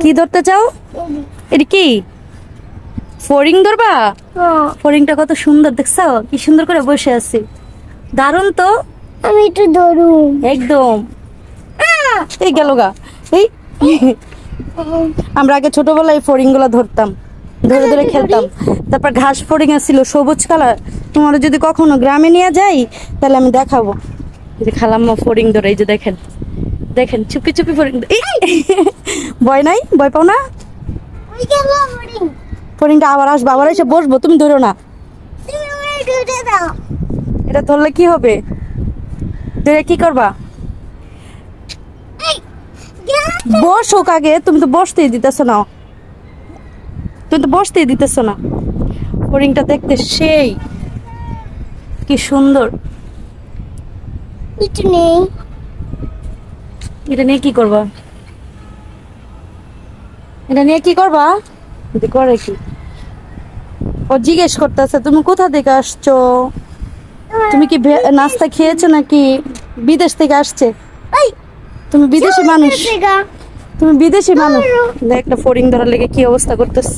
কি ধরতে চাও? এটা কি ফড়িং ধরবা? ফড়িংটা কত সুন্দর দেখছো, কি সুন্দর করে বসে আছে, দারুণ তো। আমি একটু ধরুন একদম। এই গেল গা। এই আমরা আগে ছোটবেলায় ফড়িং গুলা ধরতাম, ধরে ধরে খেলতাম। তারপর ঘাস ফড়িং ছিল সবুজ কালার। তোমার যদি কখনো গ্রামে নিয়ে যাই তাহলে আমি দেখাবো। এই যে খালাম্মা ফড়িং ধরে, এই যে দেখেন দেখেন, চুপি চুপি ফড়িং। ভয় নাই? ভয় পাও না? ওই গেল ফড়িং। ফড়িংটা আবার আসবে, আবার এসে বসবো, তুমি ধরো না। তুমি আমায় ধরে দাও। এটা ধরলে কি হবে? ধরে কি করবা? এই গেল। বসুক আগে, তুমি তো বসতেই দিতেছ না, তুমি তো বসতেই দিতেছ না। ফড়িংটা দেখতে সেই কি সুন্দর। কিছু নেই। এটা নিয়ে কি করবা? এটা নিয়ে কি করবা? যদি করে কি? ও জিজ্ঞেস করতেছে তুমি কোথা থেকে আসছো, তুমি কি নাস্তা খেয়েছো নাকি বিদেশ থেকে আসছে? এই তুমি বিদেশি মানুষ, দেখা। তুমি বিদেশি মানুষ। দেখ একটা ফড়িং ধরার লেগে কি অবস্থা করতেছ।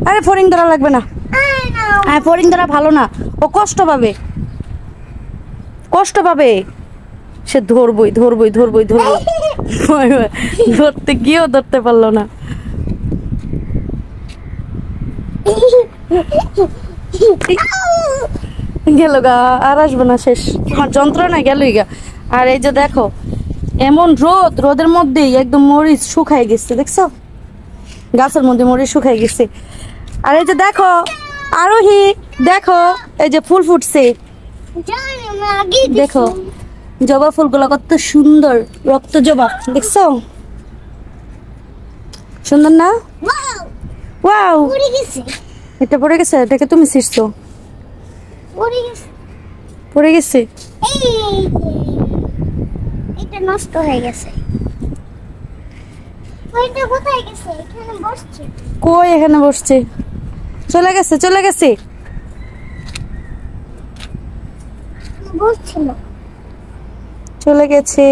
আরে ফড়িং ধরা লাগবে না, আই নাও। হ্যাঁ ফড়িং ধরা ভালো না, ও কষ্ট পাবে, কষ্ট পাবে। সে ধরবই ধরবই ধরবই ধরবই, ধরতে গিয়েও ধরতে পারলো না। গেল গা, আর আসবো না, শেষ। আমার যন্ত্রণা গেলই গা। আর এই যে দেখো এমন রোদ, রোদের মধ্যেই একদম মরিচ শুকাই গেছে, দেখছো গাছের মধ্যে মরিচ শুকাই গেছে। আর এই যে দেখো আরোহী, দেখো এই যে ফুল ফুটছে, জানি আমি আগে দেখো জবা ফুলগুলো কত সুন্দর, রক্ত জবা, দেখছো সুন্দর না? ওয়াও ওয়াও, পড়ে গেছে। এটা পড়ে গেছে, এটাকে তুমি ছিঁড়ছো? পড়ে গেছে। পড়ে গেছে। এই এটা নষ্ট হয়ে গেছে। ওইটা কোথায় গেছে? এখানে বসছে। কই এখানে বসছে? চলে গেছে, চলে গেছে, বসছিল। চলে গেছে।